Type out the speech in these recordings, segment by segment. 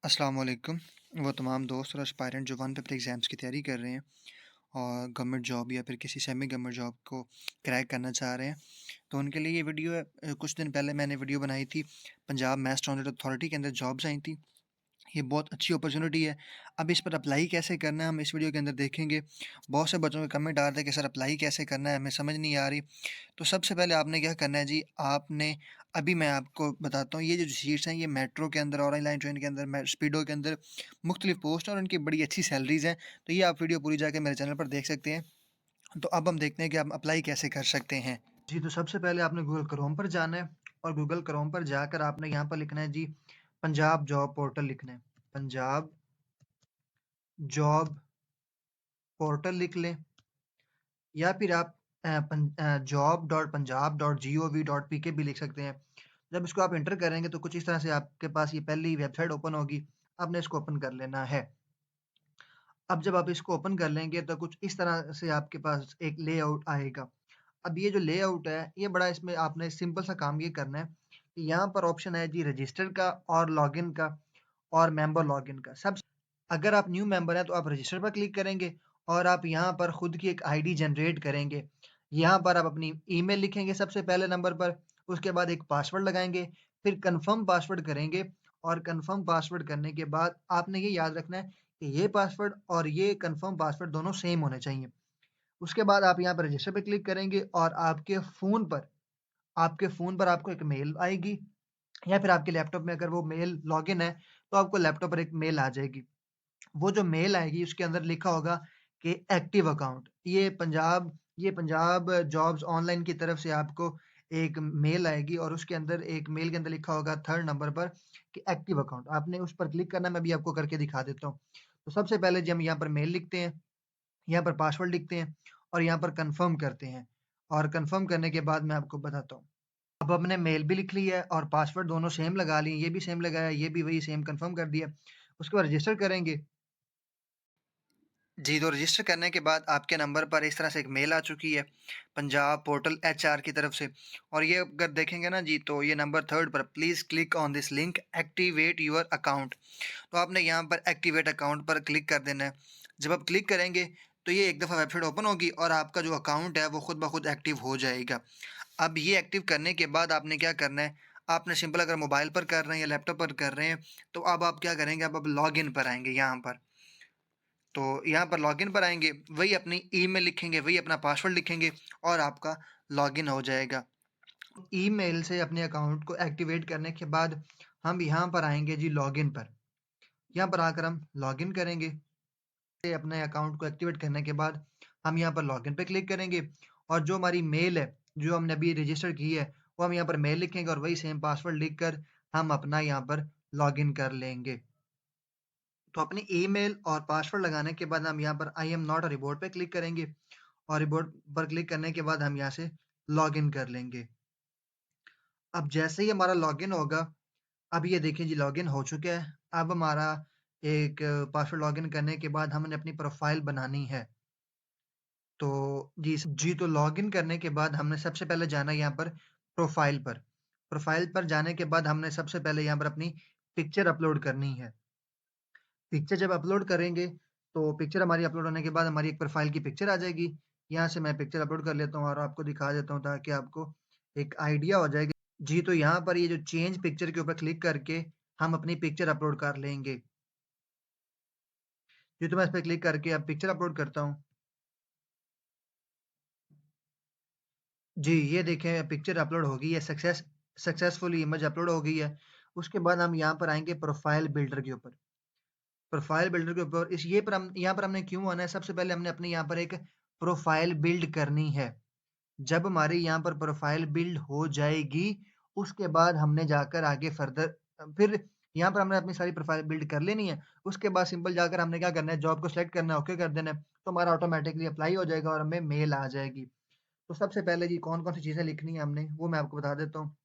अस्सलाम वालेकुम। वो तमाम दोस्त और एस्पायरेंट जो वन पेपर एग्ज़ाम्स की तैयारी कर रहे हैं और गवर्नमेंट जॉब या फिर किसी सेमी गवर्नमेंट जॉब को क्रैक करना चाह रहे हैं, तो उनके लिए ये वीडियो है। कुछ दिन पहले मैंने वीडियो बनाई थी, पंजाब मैथ्स स्टैंडर्ड अथॉरिटी के अंदर जॉब्स आई थी। ये बहुत अच्छी अपॉर्चुनिटी है। अब इस पर अप्लाई कैसे करना है हम इस वीडियो के अंदर देखेंगे। बहुत से बच्चों के कमेंट आ रहे थे कि सर अप्लाई कैसे करना है, हमें समझ नहीं आ रही। तो सबसे पहले आपने क्या करना है जी, आपने अभी मैं आपको बताता हूँ, ये जो सीट्स हैं ये मेट्रो के अंदर, ऑरेंज लाइन ट्रेन के अंदर, स्पीडो के अंदर मुख्तलिफ पोस्ट और उनकी बड़ी अच्छी सैलरीज हैं। तो ये आप वीडियो पूरी जाके मेरे चैनल पर देख सकते हैं। तो अब हम देखते हैं कि आप अप्लाई कैसे कर सकते हैं। जी, तो सबसे पहले आपने गूगल क्रोम पर जाना है और गूगल क्रोम पर जाकर आपने यहाँ पर लिखना है जी, पंजाब जॉब पोर्टल लिखना है। पंजाब जॉब पोर्टल लिख लें, या फिर आप job.punjab.gov.pk भी लिख सकते हैं। जब इसको आप एंटर करेंगे तो कुछ इस तरह से आपके पास ये पहली वेबसाइट ओपन होगी। आपने इसको ओपन कर लेना है। अब जब आप इसको ओपन कर लेंगे तो कुछ इस तरह से आपके पास एक लेआउट आएगा। अब ये जो लेआउट है ये बड़ा, इसमें आपने सिंपल सा काम ये करना है कि यहाँ पर ऑप्शन है जी रजिस्टर का और लॉगिन का और मेंबर लॉगिन का। सब अगर आप न्यू मेंबर हैं तो आप रजिस्टर पर क्लिक करेंगे और आप यहाँ पर खुद की एक आईडी जनरेट करेंगे। यहाँ पर आप अपनी ईमेल लिखेंगे सबसे पहले नंबर पर, उसके बाद एक पासवर्ड लगाएंगे, फिर कंफर्म पासवर्ड करेंगे और कंफर्म पासवर्ड करने के बाद आपने ये याद रखना है कि ये पासवर्ड और ये कंफर्म पासवर्ड दोनों सेम होने चाहिए। उसके बाद आप यहाँ पर रजिस्टर पे क्लिक करेंगे और आपके फ़ोन पर आपको एक मेल आएगी, या फिर आपके लैपटॉप में अगर वो मेल लॉगिन है तो आपको लैपटॉप पर एक मेल आ जाएगी। वो जो मेल आएगी उसके अंदर लिखा होगा कि एक्टिव अकाउंट। ये पंजाब जॉब्स ऑनलाइन की तरफ से आपको एक मेल आएगी और उसके अंदर एक मेल के अंदर लिखा होगा थर्ड नंबर पर कि एक्टिव अकाउंट। आपने उस पर क्लिक करना है, मैं भी आपको करके दिखा देता हूँ। तो सबसे पहले जी हम यहाँ पर मेल लिखते हैं, यहाँ पर पासवर्ड लिखते हैं और यहाँ पर कन्फर्म करते हैं और कन्फर्म करने के बाद मैं आपको बताता हूँ। अब हमने मेल भी लिख ली है और पासवर्ड दोनों सेम लगा लिए, ये भी सेम लगाया, ये भी वही सेम कन्फर्म कर दिया। उसके बाद रजिस्टर करेंगे। जी, तो रजिस्टर करने के बाद आपके नंबर पर इस तरह से एक मेल आ चुकी है, पंजाब पोर्टल एचआर की तरफ से। और ये अगर देखेंगे ना जी, तो ये नंबर थर्ड पर, please click on this link activate your account. तो आपने यहाँ पर एक्टिवेट अकाउंट पर क्लिक कर देना है। जब आप क्लिक करेंगे तो ये एक दफ़ा वेबसाइट ओपन होगी और आपका जो अकाउंट है वो खुद ब खुद एक्टिव हो जाएगा। अब ये एक्टिव करने के बाद आपने क्या करना है, आपने सिंपल, अगर मोबाइल पर कर रहे हैं या लैपटॉप पर कर रहे हैं, तो अब आप क्या करेंगे, अब लॉगिन पर आएँगे यहाँ पर। तो यहाँ पर लॉगिन पर आएँगे, वही अपनी ईमेल लिखेंगे, वही अपना पासवर्ड लिखेंगे और आपका लॉगिन हो जाएगा। ईमेल से अपने अकाउंट को एक्टिवेट करने के बाद हम यहाँ पर आएँगे जी लॉगिन पर। यहाँ पर आकर हम लॉगिन करेंगे। अपने अकाउंट को एक्टिवेट करने के बाद हम यहाँ पर लॉगिन पे क्लिक करेंगे और जो हमारी मेल है, जो हमने अभी रजिस्टर की है, वो हम यहाँ पर मेल लिखेंगे और वही सेम पासवर्ड लिखकर हम अपना यहाँ पर लॉगिन कर लेंगे। तो अपनी ईमेल और पासवर्ड लगाने के बाद हम यहाँ पर I am not a report पे क्लिक करेंगे और रिपोर्ट पर क्लिक करने के बाद हम यहाँ से लॉगिन कर लेंगे। अब जैसे ही हमारा लॉगिन होगा, अब ये देखिए जी लॉगिन हो चुका है। अब हमारा एक पासवर्ड लॉगिन करने के बाद हमने अपनी प्रोफाइल बनानी है। तो जी, तो लॉगिन करने के बाद हमने सबसे पहले जाना है यहाँ पर प्रोफाइल पर। प्रोफाइल पर जाने के बाद हमने सबसे पहले यहाँ पर अपनी पिक्चर अपलोड करनी है। पिक्चर जब अपलोड करेंगे, तो पिक्चर हमारी अपलोड होने के बाद हमारी एक प्रोफाइल की पिक्चर आ जाएगी। यहाँ से मैं पिक्चर अपलोड कर लेता हूँ और आपको दिखा देता हूँ ताकि आपको एक आइडिया हो जाएगा। जी, तो यहाँ पर ये जो चेंज पिक्चर के ऊपर क्लिक करके हम अपनी पिक्चर अपलोड कर लेंगे। जी, तो मैं इस पे क्लिक करके अब पिक्चर अपलोड करता हूँ। जी, ये देखें पिक्चर अपलोड हो गई है, सक्सेसफुली इमेज अपलोड हो गई है। उसके बाद हम यहाँ पर आएँगे प्रोफाइल बिल्डर के ऊपर। प्रोफाइल बिल्डर के ऊपर इस ये पर हम यहाँ पर हमने क्यों आना है, सबसे पहले हमने अपने यहाँ पर एक प्रोफाइल बिल्ड करनी है। जब हमारी यहाँ पर प्रोफाइल बिल्ड हो जाएगी, उसके बाद हमने जाकर आगे फर्दर फिर यहाँ पर हमने अपनी सारी प्रोफाइल बिल्ड कर लेनी है। उसके बाद सिंपल जाकर हमने क्या करना है, जॉब को सिलेक्ट करना है, ओके कर देना है, तो हमारा ऑटोमैटिकली अप्लाई हो जाएगा और हमें मेल आ जाएगी। तो सबसे पहले जी कौन-कौन सी चीज़ें लिखनी है हमने, वो मैं आपको बता देता हूँ।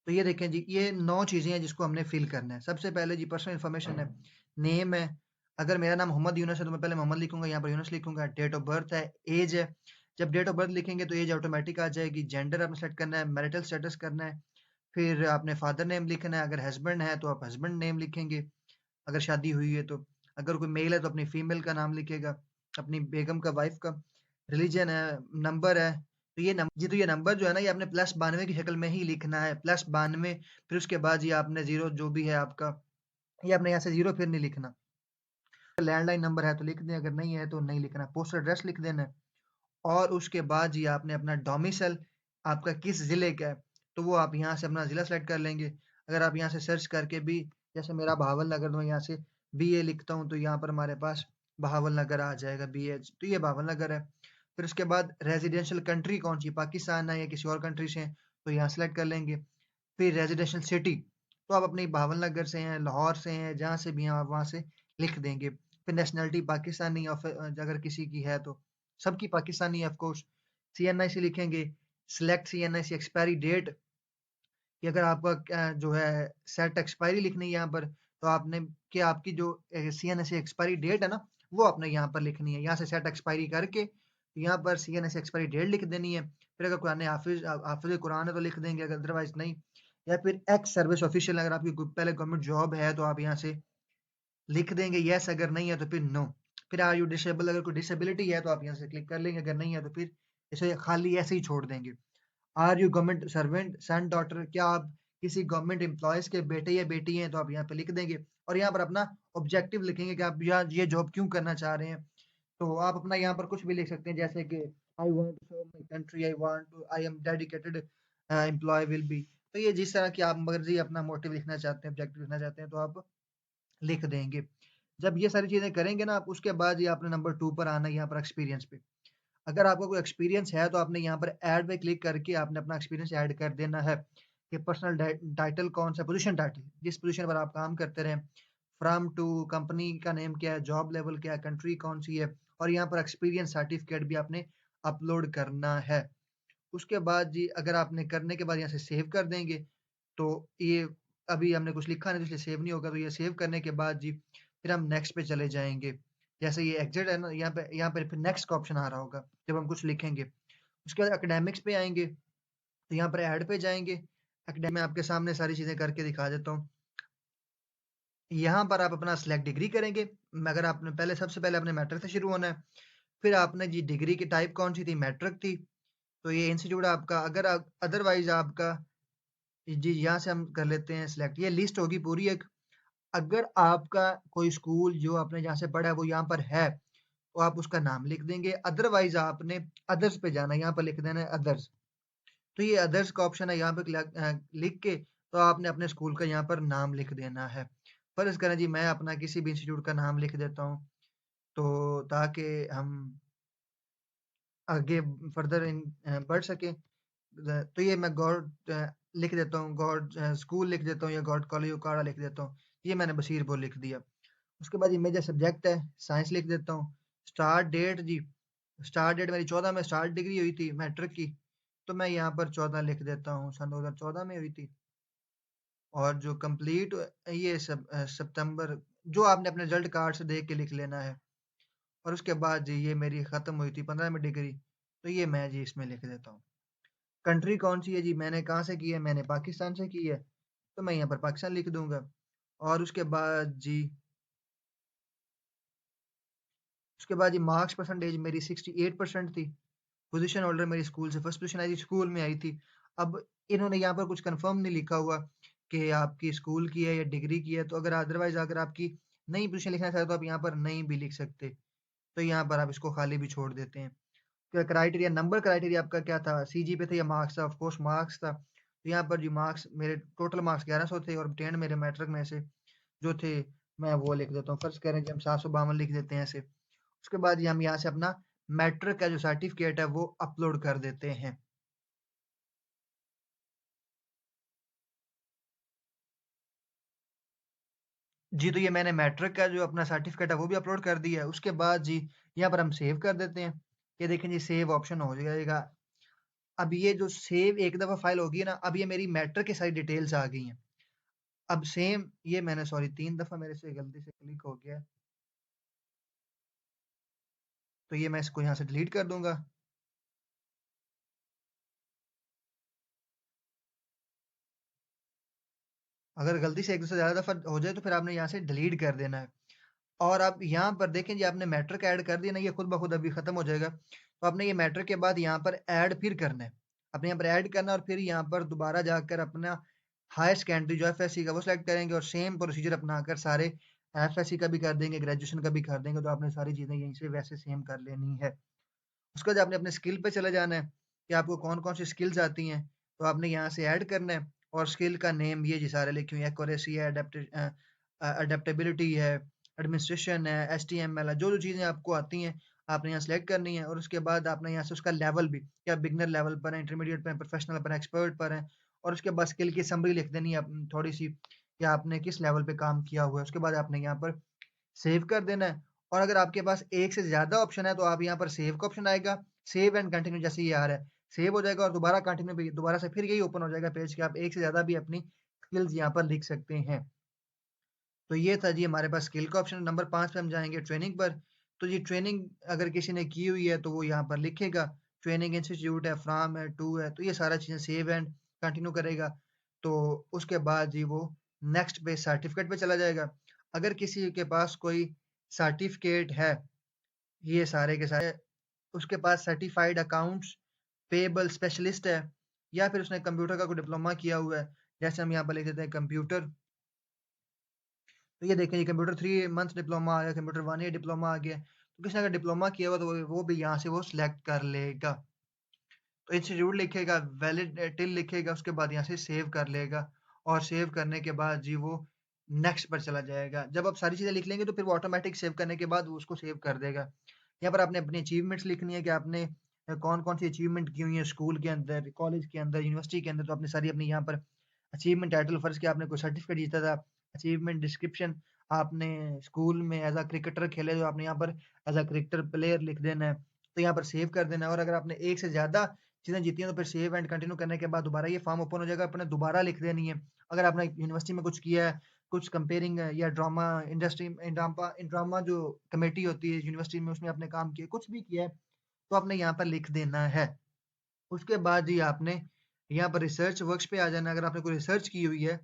तो ये देखें जी, ये 9 चीज़ें हैं जिसको हमने फ़िल करना है। सबसे पहले जी पर्सनल इन्फॉर्मेशन है, नेम है, अगर मेरा नाम मोहम्मद यूनुस है तो मैं पहले मोहम्मद लिखूँगा, यहाँ पर यूनुस लिखूँगा। डेट ऑफ बर्थ है, ऐज है, जब डेट ऑफ बर्थ लिखेंगे तो ऐज ऑटोमैटिक आ जाएगी। जेंडर आपने सेलेक्ट करना है, मैरिटल स्टेटस करना है, फिर आपने फादर नेम लिखना है, अगर हस्बैंड है तो आप हस्बैंड नेम लिखेंगे। अगर शादी हुई है तो। अगर कोई मेल है तो अपनी फीमेल का नाम लिखेगा, अपनी बेगम का, वाइफ का। रिलीजन है, नंबर है, तो ये नंबर जो है ना, ये आपने +92 की शक्ल में ही लिखना है, +92। फिर उसके बाद ये आपने 0 जो भी है आपका, ये आपने यहाँ से 0 फिर नहीं लिखना। लैंडलाइन नंबर है तो लिख दें, अगर नहीं है तो नहीं लिखना। पोस्टल एड्रेस लिख देना है। और उसके बाद ये आपने अपना डोमिसाइल आपका किस ज़िले का है, तो वो आप यहाँ से अपना ज़िला सेलेक्ट कर लेंगे। अगर आप यहाँ से सर्च करके भी, जैसे मेरा बहावल नगर, मैं यहाँ से BA लिखता हूँ तो यहाँ पर हमारे पास बहावल नगर आ जाएगा, BH, तो ये बहावल नगर है। फिर उसके बाद रेजिडेंशियल कंट्री कौन सी, पाकिस्तान है या किसी और कंट्री से है, तो यहाँ सेलेक्ट कर लेंगे। फिर रेजिडेंशियल सिटी, तो आप अपनी बहावल नगर से हैं, लाहौर से हैं, जहाँ से भी हैं आप वहाँ से लिख देंगे। फिर नेशनलिटी पाकिस्तानी, और अगर किसी की है तो सबकी पाकिस्तानी है ऑफ कोर्स। CNIC लिखेंगे। सिलेक्ट CNIC एक्सपायरी डेट, कि अगर आपका जो है सेट एक्सपायरी लिखनी है यहाँ पर, तो आपने, कि आपकी जो CNIC एक्सपायरी डेट है ना, वो आपने यहाँ पर लिखनी है। यहाँ से सेट एक्सपायरी करके यहाँ पर CNIC एक्सपायरी डेट लिख देनी है। फिर अगर कुरान हाफिज हाफिज कुरान है तो लिख देंगे, अगर अदरवाइज नहीं। या फिर एक्स सर्विस ऑफिशियल, अगर आपकी पहले गवर्नमेंट जॉब है तो आप यहाँ से लिख देंगे यस, अगर नहीं है तो फिर नो। फिर आर यू डिसेबल, अगर कोई डिसेबिलिटी है तो आप यहाँ से क्लिक कर लेंगे, अगर नहीं है तो फिर इसे खाली ऐसे ही छोड़ देंगे। Are you government servant son daughter, क्या आप किसी गवर्नमेंट एम्प्लॉयज के बेटे या बेटी हैं, तो आप यहाँ पे लिख देंगे। और यहाँ पर अपना ऑब्जेक्टिव लिखेंगे कि आप यहाँ ये जॉब क्यों करना चाह रहे हैं। तो आप अपना यहाँ पर कुछ भी लिख सकते हैं, जैसे कि I want to serve my country, I am dedicated employ will be. तो ये जिस तरह की आप मर्जी अपना मोटिव लिखना चाहते हैं, ऑब्जेक्टिव लिखना चाहते हैं, तो आप लिख देंगे। जब ये सारी चीज़ें करेंगे ना आप, उसके बाद ये आपने नंबर 2 पर आना है, यहाँ पर एक्सपीरियंस पे। अगर आपका कोई एक्सपीरियंस है तो आपने यहाँ पर ऐड पे क्लिक करके आपने अपना एक्सपीरियंस ऐड कर देना है, कि पर्सनल टाइटल कौन सा, पोजीशन टाइटल, जिस पोजीशन पर आप काम करते रहे, फ्रॉम टू, कंपनी का नेम क्या है, जॉब लेवल क्या है, कंट्री कौन सी है, और यहाँ पर एक्सपीरियंस सर्टिफिकेट भी आपने अपलोड करना है। उसके बाद जी, अगर आपने करने के बाद यहाँ से सेव कर देंगे, तो ये, अभी हमने कुछ लिखा नहीं तो इसलिए सेव नहीं होगा, तो ये सेव करने के बाद जी फिर हम नेक्स्ट पे चले जाएंगे। जैसे ये एग्जिट है ना, यहाँ पे फिर नेक्स्ट का ऑप्शन आ रहा होगा जब हम कुछ लिखेंगे। उसके बाद एकेडमिक्स पे आएंगे, तो यहाँ पर ऐड पे जाएंगे। एकेडमिक में आपके सामने सारी चीज़ें करके दिखा देता हूँ। यहाँ पर आप अपना सिलेक्ट डिग्री करेंगे। अगर आपने पहले, सबसे पहले आपने मैट्रिक से शुरू होना है। फिर आपने जी डिग्री की टाइप कौन सी थी, मैट्रिक थी, तो ये इंस्टीट्यूट आपका। अगर अदरवाइज आपका, जी यहाँ से हम कर लेते हैं सिलेक्ट, ये लिस्ट होगी पूरी एक। अगर आपका कोई स्कूल जो आपने जहाँ से पढ़ा है वो यहाँ पर है, तो आप उसका नाम लिख देंगे। अदरवाइज आपने अदर्स पे जाना है, यहाँ पर लिख देना है अदर्स। तो ये अदर्स का ऑप्शन है, यहाँ पे लिख के तो आपने अपने स्कूल का यहाँ पर नाम लिख देना है। फर्ज करें जी मैं अपना किसी भी इंस्टीट्यूट का नाम लिख देता हूँ, तो ताकि हम आगे फर्दर बढ़ सके। तो ये मैं गॉड लिख देता हूँ, गॉड स्कूल लिख देता हूँ, या गॉड कॉलेज उकाड़ा लिख देता हूँ। ये मैंने बशीरपुर लिख दिया। उसके बाद ये मेजर सब्जेक्ट है, साइंस लिख देता हूँ। स्टार्ट डेट जी, स्टार्ट डेट मेरी 14 में स्टार्ट डिग्री हुई थी मैट्रिक की, तो मैं यहाँ पर 14 लिख देता हूँ, सन 2014 में हुई थी। और जो कंप्लीट, ये सितंबर, जो आपने अपने रिजल्ट कार्ड से देख के लिख लेना है। और उसके बाद जी ये मेरी ख़त्म हुई थी 15 में डिग्री, तो ये मैं जी इसमें लिख देता हूँ। कंट्री कौन सी है जी, मैंने कहाँ से की है, मैंने पाकिस्तान से की है, तो मैं यहाँ पर पाकिस्तान लिख दूंगा। और उसके बाद जी मार्क्स परसेंटेज मेरी 68% थी। पोजीशन होल्डर मेरी स्कूल से फर्स्ट पोजीशन आई थी, स्कूल में आई थी। अब इन्होंने यहाँ पर कुछ कंफर्म नहीं लिखा हुआ कि आपकी स्कूल की है या डिग्री की है, तो अगर अदरवाइज अगर आपकी नई पोजीशन लिखना चाहते हो तो आप यहाँ पर नई भी लिख सकते, तो यहाँ पर आप इसको खाली भी छोड़ देते हैं। क्राइटेरिया, नंबर क्राइटेरिया आपका क्या था, सीजी पे था या मार्क्स था, ऑफ कोर्स मार्क्स था। तो यहाँ पर जो मार्क्स, मेरे टोटल मार्क्स 1100 थे, और obtained मेरे मैट्रिक में से जो थे, मैं वो लिख देता हूँ। फर्ज करें कि हम 752 लिख देते हैं ऐसे। उसके बाद ये हम यहाँ से अपना मैट्रिक का जो सर्टिफिकेट है वो अपलोड कर देते हैं। जी, तो ये मैंने मैट्रिक का जो अपना सर्टिफिकेट है वो भी अपलोड कर दिया है। उसके बाद जी यहाँ पर हम सेव कर देते हैं। ये देखें जी, सेव ऑप्शन हो जाएगा। अब ये जो सेव एक दफ़ा फाइल होगी ना, अब ये मेरी मैट्रिक की सारी डिटेल्स आ गई हैं। अब सेम ये मैंने, सॉरी, 3 दफ़ा मेरे से गलती से क्लिक हो गया है, तो ये मैं इसको यहाँ से डिलीट कर दूँगा। अगर गलती से एक से ज़्यादा दफ़ा हो जाए तो फिर आपने यहाँ से डिलीट कर देना है। और आप यहाँ पर देखें जी, आपने मैट्रिक ऐड कर दिया ना, ये खुद ब खुद अभी ख़त्म हो जाएगा। तो आपने ये मैट्रिक के बाद यहाँ पर ऐड फिर करना है। आपने यहाँ पर ऐड करना है और फिर यहाँ पर दोबारा जाकर अपना हायर सेकेंडरी जो एफएससी का वो सिलेक्ट करेंगे और सेम प्रोसीजर अपनाकर सारे एफएससी का भी कर देंगे, ग्रेजुएशन का भी कर देंगे। तो आपने सारी चीज़ें यहीं से वैसे सेम कर लेनी है। उसके बाद आपने अपने स्किल पे चले जाना है कि आपको कौन-कौन सी स्किल्स आती हैं। तो आपने यहाँ से ऐड करना है और स्किल का नेम ये जी सारे लिखे हुए हैं, एक्यूरेसी है, अडैप्टेबिलिटी है, एडमिनिस्ट्रेशन है, एचटीएमएल है, जो-जो चीज़ें आपको आती हैं, आपने यहाँ सेलेक्ट करनी है और उसके बाद आपने यहाँ से उसका लेवल भी, क्या बिगिनर लेवल पर है, इंटरमीडिएट पे है, प्रोफेशनल पर है, एक्सपर्ट पर है और उसके बाद स्किल की समरी लिख देनी है थोड़ी-सी कि आपने किस लेवल पे काम किया हुआ है। उसके बाद आपने यहाँ पर सेव कर देना है और अगर आपके पास एक से ज़्यादा ऑप्शन है तो आप यहाँ पर सेव का ऑप्शन आएगा, सेव एंड कंटिन्यू जैसे ये आ रहा है, सेव हो जाएगा और दोबारा कंटिन्यू पे दोबारा से फिर यही ओपन हो जाएगा पेज कि आप एक से ज़्यादा भी अपनी स्किल्स यहाँ पर लिख सकते हैं। तो ये था जी हमारे पास स्किल का ऑप्शन। नंबर 5 पे हम जाएँगे ट्रेनिंग पर। तो ये ट्रेनिंग अगर किसी ने की हुई है तो वो यहाँ पर लिखेगा, ट्रेनिंग इंस्टीट्यूट है, फ्रॉम है, टू है, तो ये सारा चीज़ें सेव एंड कंटिन्यू करेगा। तो उसके बाद जी वो नेक्स्ट पे सर्टिफ़िकेट पे चला जाएगा। अगर किसी के पास कोई सर्टिफ़िकेट है, ये सारे के सारे, उसके पास सर्टिफ़ाइड अकाउंट्स पेएबल स्पेशलिस्ट है या फिर उसने कंप्यूटर का कोई डिप्लोमा किया हुआ है, जैसे हम यहाँ पर लिख देते हैं कंप्यूटर। तो ये देखें, ये कंप्यूटर 3 मंथ्स डिप्लोमा आ गया, कंप्यूटर 1 ईयर डिप्लोमा आ गया। तो किसी ने अगर डिप्लोमा किया हुआ तो वो भी यहाँ से वो सिलेक्ट कर लेगा। तो इंस्टीट्यूट लिखेगा, वैलिड टिल लिखेगा, उसके बाद यहाँ से सेव कर लेगा और सेव करने के बाद जी वो नेक्स्ट पर चला जाएगा। जब आप सारी चीज़ें लिख लेंगे तो फिर वो ऑटोमेटिक सेव करने के बाद वो उसको सेव कर देगा। यहाँ पर आपने अपनी अचीवमेंट्स लिखनी है कि आपने कौन-कौन सी अचीवमेंट की हुई है स्कूल के अंदर, कॉलेज के अंदर, यूनिवर्सिटी के अंदर, तो आपने सारी अपनी यहाँ पर अचीवमेंट टाइटल फ़र्ज़ किया आपने कोई सर्टिफ़िकेट जीता था, अचीवमेंट डिस्क्रिप्शन आपने स्कूल में एज़ अ क्रिकेटर खेले तो आपने यहाँ पर एज़ अ क्रिकेटर प्लेयर लिख देना है। तो यहाँ पर सेव कर देना है और अगर आपने एक से ज़्यादा चीज़ें जीती हैं तो फिर सेव एंड कंटिन्यू करने के बाद दोबारा ये फ़ॉर्म ओपन हो जाएगा, आपने दोबारा लिख देनी है। अगर आपने यूनिवर्सिटी में कुछ किया है, कुछ कंपेयरिंग या ड्रामा इंडस्ट्री ड्रामा जो कमेटी होती है यूनिवर्सिटी में उसमें आपने काम किया, कुछ भी किया है, तो आपने यहाँ पर लिख देना है। उसके बाद जी आपने यहाँ पर रिसर्च वर्क्स पे आ जाना है, अगर आपने कोई रिसर्च की हुई है,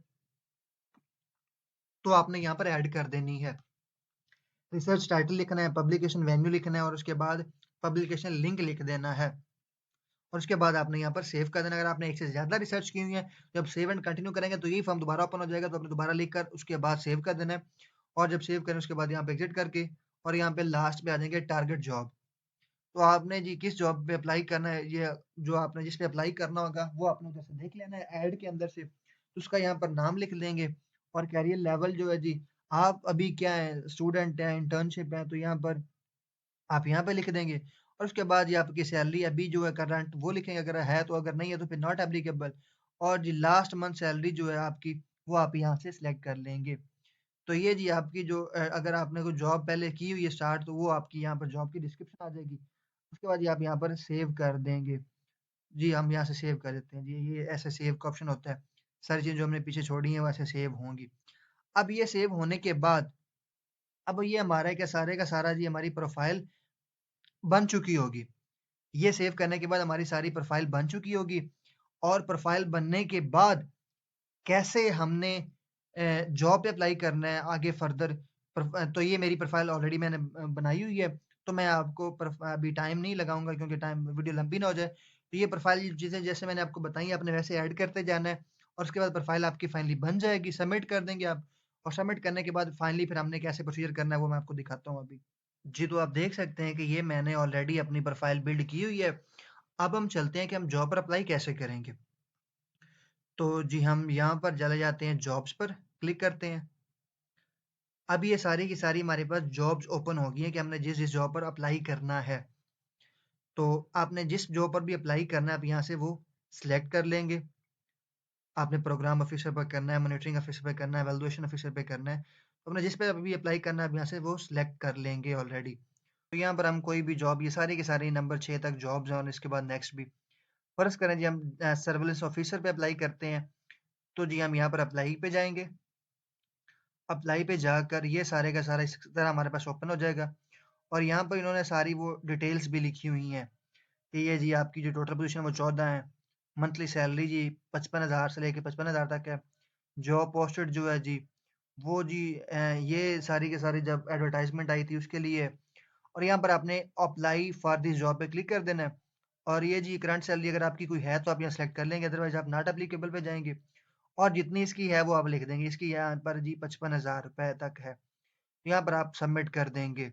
तो आपने यहाँ पर ऐड कर देनी है। रिसर्च टाइटल लिखना है, पब्लिकेशन वेन्यू लिखना है और उसके बाद पब्लिकेशन लिंक लिख देना है। और उसके बाद आपने यहाँ पर सेव कर देना। अगर आपने एक से ज़्यादा रिसर्च की हुई है, जब सेव एंड कंटिन्यू करेंगे तो यही फॉर्म दोबारा ओपन हो जाएगा, तो आपने दोबारा लिख कर उसके बाद सेव कर देना है। और जब सेव करें उसके बाद यहाँ पे एग्ज़िट करके और यहाँ पे लास्ट में आ जाएँगे टारगेट जॉब। तो आपने जी किस जॉब पे अप्लाई करना है, ये जो आपने जिस पे अप्लाई करना होगा, वो आपने उधर से देख लेना है ऐड के अंदर से। तो उसका यहाँ पर नाम लिख देंगे और करियर लेवल जो है जी, आप अभी क्या है, स्टूडेंट हैं, इंटर्नशिप है, तो यहाँ पर आप यहाँ पे लिख देंगे और उसके बाद ये आपकी सैलरी अभी जो है करंट वो लिखेंगे अगर है तो, अगर नहीं है तो फिर नॉट एप्लीकेबल। और जी लास्ट मंथ सैलरी जो है आपकी, वो आप यहाँ से सिलेक्ट कर लेंगे। तो ये जी आपकी जो अगर आपने कोई जॉब पहले की हुई है स्टार्ट तो वो आपकी यहाँ पर जॉब की डिस्क्रिप्शन आ जाएगी। उसके बाद ये आप यहाँ पर सेव कर देंगे। जी, हम यहाँ से सेव कर देते हैं जी, ये ऐसे सेव का ऑप्शन होता है। सारी चीज़ें जो हमने पीछे छोड़ी हैं वो ऐसे सेव होंगी। अब ये सेव होने के बाद अब ये हमारा क्या सारे का सारा जी हमारी प्रोफ़ाइल बन चुकी होगी। ये सेव करने के बाद हमारी सारी प्रोफ़ाइल बन चुकी होगी और प्रोफ़ाइल बनने के बाद कैसे हमने जॉब पे अप्लाई करना है आगे फ़र्दर तो ये मेरी प्रोफ़ाइल ऑलरेडी मैंने बनाई हुई है, तो मैं आपको अभी टाइम नहीं लगाऊँगा क्योंकि टाइम वीडियो लंबी ना हो जाए। तो ये प्रोफ़ाइल चीज़ें जैसे मैंने आपको बताई आपने वैसे ऐड करते जाना है और उसके बाद प्रोफ़ाइल आपकी फाइनली बन जाएगी, सबमिट कर देंगे आप और सबमिट करने के बाद फाइनली फिर हमने कैसे प्रोसीजर करना है वो मैं आपको दिखाता हूँ अभी। जी, तो आप देख सकते हैं कि ये मैंने ऑलरेडी अपनी प्रोफ़ाइल बिल्ड की हुई है। अब हम चलते हैं कि हम जॉब पर अप्लाई कैसे करेंगे। तो जी हम यहाँ पर चले जाते हैं जॉब्स पर, क्लिक करते हैं। अब ये सारी की सारी हमारे पास जॉब्स ओपन हो गई हैं कि हमने जिस-जिस जॉब पर अप्लाई करना है। तो आपने जिस जॉब पर भी अप्लाई करना है, आप यहाँ से वो सिलेक्ट कर लेंगे। आपने प्रोग्राम ऑफ़िसर पे करना है, मॉनिटरिंग ऑफ़िसर पे करना है, वैल्यूएशन ऑफ़िसर पे करना है। तो आपने जिस पे अभी अप्लाई करना है, आप यहाँ से वो सिलेक्ट कर लेंगे ऑलरेडी। तो यहाँ पर हम कोई भी जॉब ये सारी की सारी नंबर 6 तक जॉब्स हैं और इसके बाद नेक्स्ट भी। फ़र्ज़ करें जी हम सर्विलेंस ऑफ़िसर पे अप्लाई करते हैं, तो जी हम यहाँ पर अप्लाई पे जाएँगे। अप्लाई पे जाकर ये सारे का सारा इस तरह हमारे पास ओपन हो जाएगा और यहाँ पर इन्होंने सारी वो डिटेल्स भी लिखी हुई हैं कि ये जी आपकी जो टोटल पोजीशन है वो 14 है। मंथली सैलरी जी 55,000 से लेके 55,000 तक है। जॉब पोस्टेड जो है जी, वो जी ये सारी की सारी जब एडवर्टाइज़मेंट आई थी उसके लिए है। और यहाँ पर आपने अप्लाई फॉर दिस जॉब पे क्लिक कर देना है। और ये जी करंट सैलरी अगर आपकी कोई है तो आप यहाँ सेलेक्ट कर लेंगे, अदरवाइज़ आप नॉट एप्लीकेबल पे जाएँगे और जितनी इसकी है वो आप लिख देंगे। इसकी यहाँ पर जी 55,000 रुपए तक है। यहाँ पर आप सबमिट कर देंगे।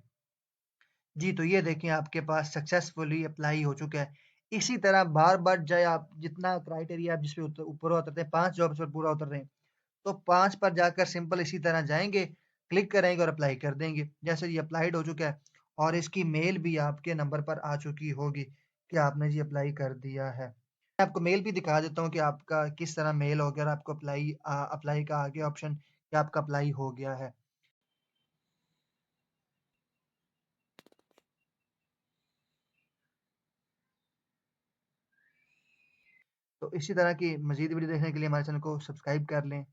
जी, तो ये देखिए आपके पास सक्सेसफुली अप्लाई हो चुका है। इसी तरह बार-बार चाहे आप जितना क्राइटेरिया आप जिस पे ऊपर उतरते हैं, 5 जॉब्स पर पूरा उतर रहे हैं, तो 5 पर जाकर सिंपल इसी तरह जाएँगे, क्लिक करेंगे और अप्लाई कर देंगे। जैसे ये अप्लाइड हो चुका है और इसकी मेल भी आपके नंबर पर आ चुकी होगी कि आपने जी अप्लाई कर दिया है। मैं आपको मेल भी दिखा देता हूँ कि आपका किस तरह मेल हो गया और आपको अप्लाई का आ गया ऑप्शन कि आपका अप्लाई हो गया है। तो इसी तरह की मज़ीद वीडियो देखने के लिए हमारे चैनल को सब्सक्राइब कर लें।